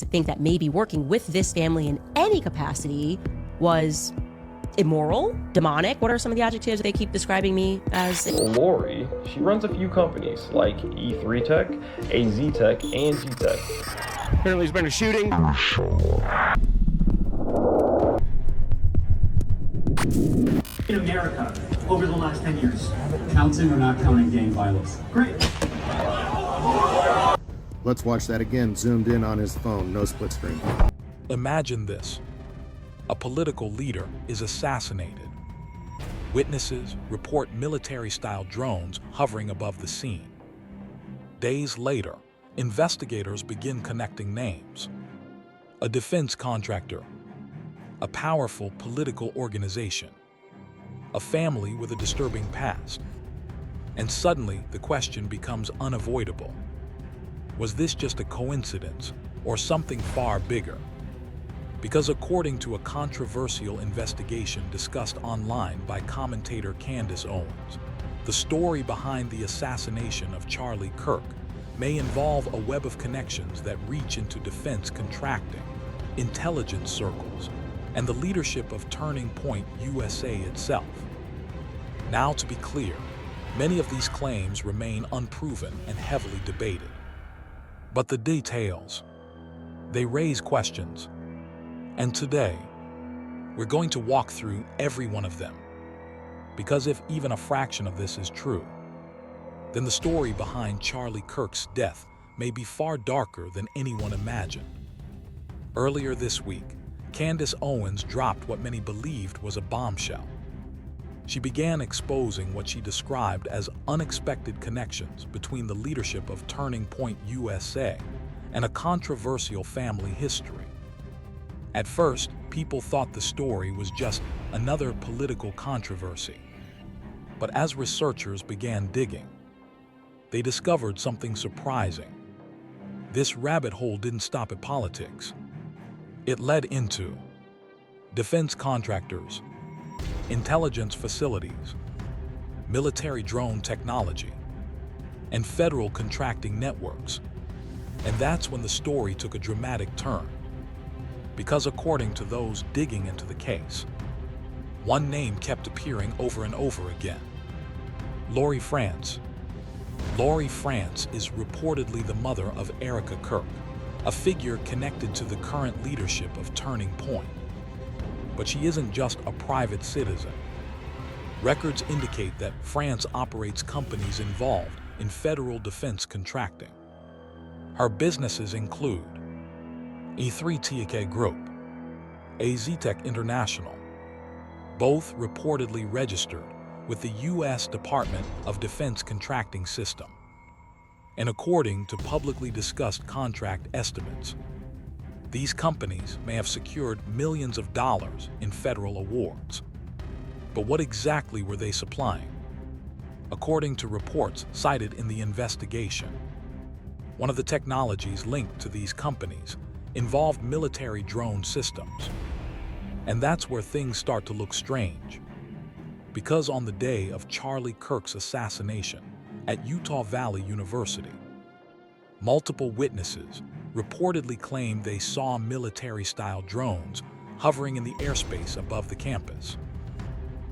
To think that maybe working with this family in any capacity was immoral, demonic. What are some of the adjectives they keep describing me as? Lori, she runs a few companies like E3 Tech, AZ Tech, and G Tech. Apparently there's been a shooting. In America over the last 10 years. Counting or not counting gang violence? Great. Let's watch that again, zoomed in on his phone, no split screen. Imagine this. A political leader is assassinated. Witnesses report military-style drones hovering above the scene. Days later, investigators begin connecting names. A defense contractor, a powerful political organization, a family with a disturbing past. And suddenly, the question becomes unavoidable. Was this just a coincidence or something far bigger? Because according to a controversial investigation discussed online by commentator Candace Owens, the story behind the assassination of Charlie Kirk may involve a web of connections that reach into defense contracting, intelligence circles, and the leadership of Turning Point USA itself. Now, to be clear, many of these claims remain unproven and heavily debated. But the details, they raise questions. And today, we're going to walk through every one of them. Because if even a fraction of this is true, then the story behind Charlie Kirk's death may be far darker than anyone imagined. Earlier this week, Candace Owens dropped what many believed was a bombshell. She began exposing what she described as unexpected connections between the leadership of Turning Point USA and a controversial family history. At first, people thought the story was just another political controversy. But as researchers began digging, they discovered something surprising. This rabbit hole didn't stop at politics. It led into defense contractors, intelligence facilities, military drone technology, and federal contracting networks. And that's when the story took a dramatic turn. Because according to those digging into the case, one name kept appearing over and over again: Lori France. Lori France is reportedly the mother of Erika Kirk, a figure connected to the current leadership of Turning Point. But she isn't just a private citizen. Records indicate that France operates companies involved in federal defense contracting. Her businesses include E3 Tech Group, AZ Tech International, both reportedly registered with the U.S. Department of Defense contracting system. And according to publicly discussed contract estimates, these companies may have secured millions of dollars in federal awards. But what exactly were they supplying? According to reports cited in the investigation, one of the technologies linked to these companies involved military drone systems. And that's where things start to look strange. Because on the day of Charlie Kirk's assassination at Utah Valley University, multiple witnesses reportedly claimed they saw military-style drones hovering in the airspace above the campus.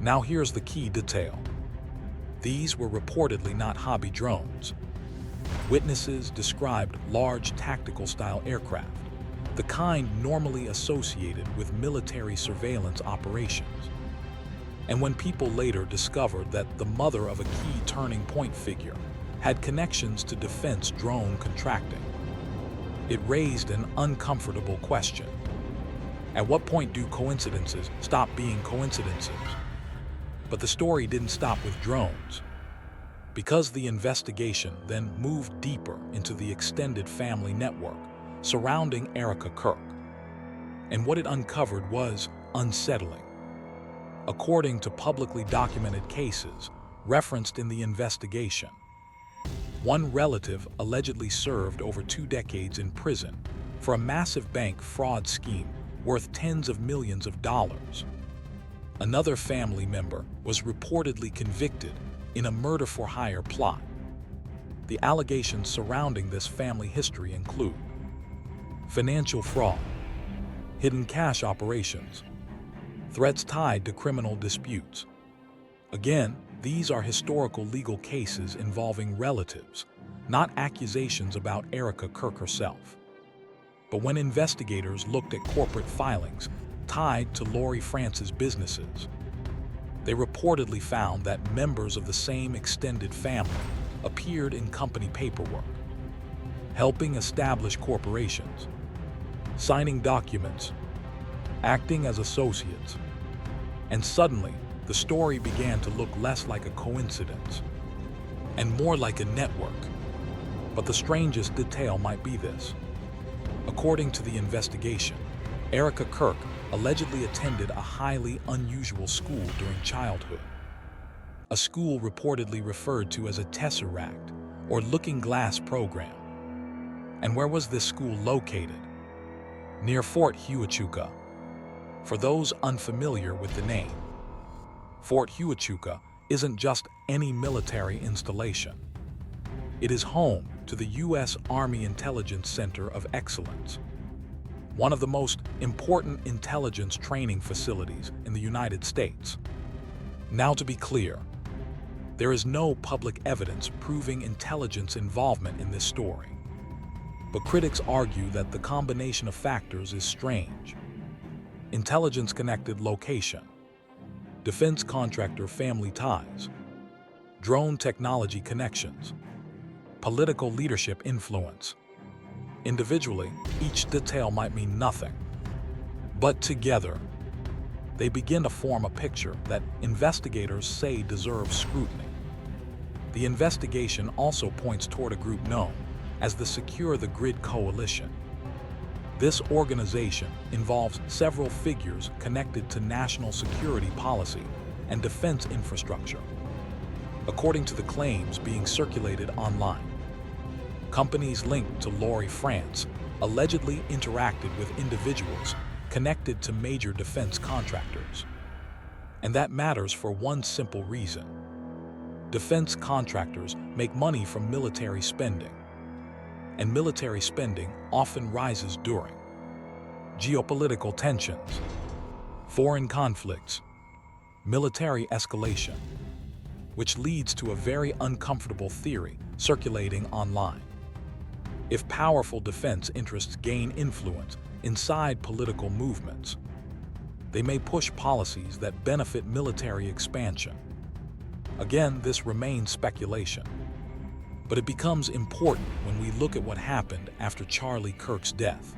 Now here's the key detail. These were reportedly not hobby drones. Witnesses described large tactical-style aircraft, the kind normally associated with military surveillance operations. And when people later discovered that the mother of a key Turning Point figure had connections to defense drone contracting, it raised an uncomfortable question. At what point do coincidences stop being coincidences? But the story didn't stop with drones. Because the investigation then moved deeper into the extended family network surrounding Erika Kirk. And what it uncovered was unsettling. According to publicly documented cases referenced in the investigation, one relative allegedly served over 2 decades in prison for a massive bank fraud scheme worth tens of millions of dollars. Another family member was reportedly convicted in a murder-for-hire plot. The allegations surrounding this family history include financial fraud, hidden cash operations, threats tied to criminal disputes. Again, these are historical legal cases involving relatives, not accusations about Erika Kirk herself. But when investigators looked at corporate filings tied to Lori France's businesses, they reportedly found that members of the same extended family appeared in company paperwork, helping establish corporations, signing documents, acting as associates. And suddenly, the story began to look less like a coincidence and more like a network. But the strangest detail might be this. According to the investigation, Erika Kirk allegedly attended a highly unusual school during childhood. A school reportedly referred to as a Tesseract or Looking Glass program. And where was this school located? Near Fort Huachuca. For those unfamiliar with the name, Fort Huachuca isn't just any military installation. It is home to the U.S. Army Intelligence Center of Excellence, one of the most important intelligence training facilities in the United States. Now, to be clear, there is no public evidence proving intelligence involvement in this story. But critics argue that the combination of factors is strange. Intelligence-connected location, defense contractor family ties, drone technology connections, political leadership influence. Individually, each detail might mean nothing. But together, they begin to form a picture that investigators say deserves scrutiny. The investigation also points toward a group known as the Secure the Grid Coalition. This organization involves several figures connected to national security policy and defense infrastructure. According to the claims being circulated online, companies linked to Lori France allegedly interacted with individuals connected to major defense contractors. And that matters for one simple reason. Defense contractors make money from military spending, and military spending often rises during geopolitical tensions, foreign conflicts, military escalation, which leads to a very uncomfortable theory circulating online. If powerful defense interests gain influence inside political movements, they may push policies that benefit military expansion. Again, this remains speculation, but it becomes important when we look at what happened after Charlie Kirk's death.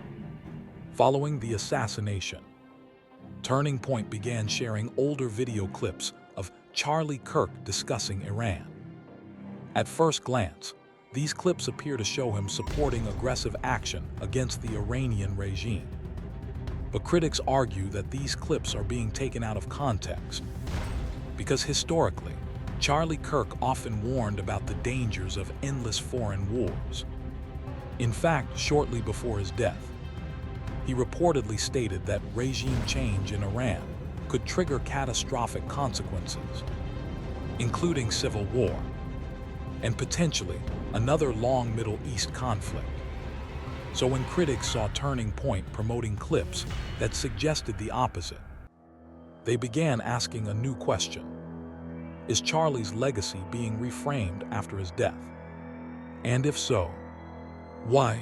Following the assassination, Turning Point began sharing older video clips of Charlie Kirk discussing Iran. At first glance, these clips appear to show him supporting aggressive action against the Iranian regime. But critics argue that these clips are being taken out of context, because historically, Charlie Kirk often warned about the dangers of endless foreign wars. In fact, shortly before his death, he reportedly stated that regime change in Iran could trigger catastrophic consequences, including civil war, and potentially another long Middle East conflict. So when critics saw Turning Point promoting clips that suggested the opposite, they began asking a new question. Is Charlie's legacy being reframed after his death? And if so, why?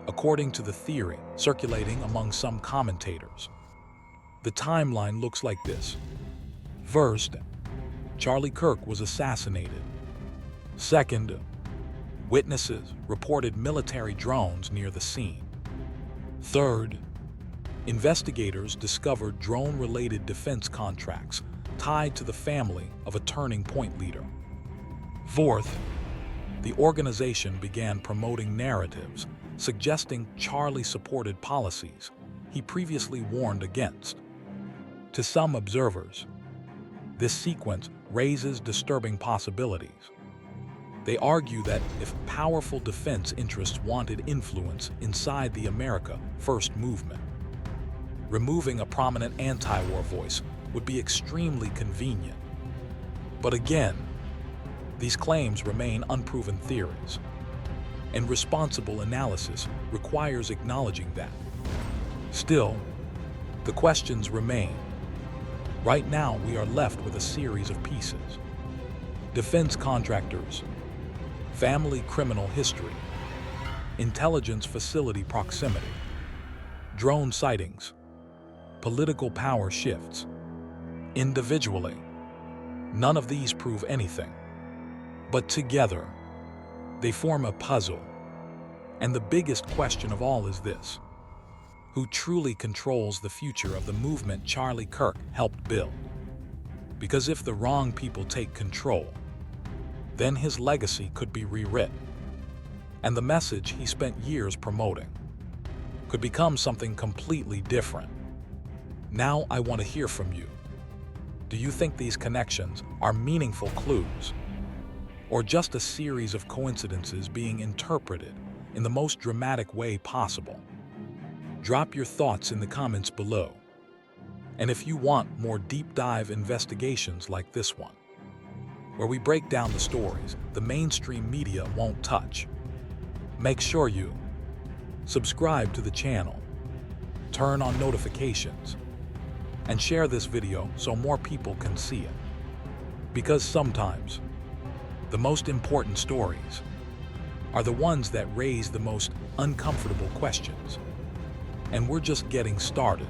According to the theory circulating among some commentators, the timeline looks like this. First, Charlie Kirk was assassinated. Second, witnesses reported military drones near the scene. Third, investigators discovered drone-related defense contracts tied to the family of a Turning Point leader. Fourth, the organization began promoting narratives suggesting Charlie supported policies he previously warned against. To some observers, this sequence raises disturbing possibilities. They argue that if powerful defense interests wanted influence inside the America First movement, removing a prominent anti-war voice would be extremely convenient. But again, these claims remain unproven theories, and responsible analysis requires acknowledging that. Still, the questions remain. Right now, we are left with a series of pieces: defense contractors, family criminal history, intelligence facility proximity, drone sightings, political power shifts. Individually, none of these prove anything, but together, they form a puzzle. And the biggest question of all is this: who truly controls the future of the movement Charlie Kirk helped build? Because if the wrong people take control, then his legacy could be rewritten, and the message he spent years promoting could become something completely different. Now I want to hear from you. Do you think these connections are meaningful clues, or just a series of coincidences being interpreted in the most dramatic way possible? Drop your thoughts in the comments below. And if you want more deep dive investigations like this one, where we break down the stories the mainstream media won't touch, make sure you subscribe to the channel, turn on notifications, and share this video so more people can see it. Because sometimes, the most important stories are the ones that raise the most uncomfortable questions. And we're just getting started.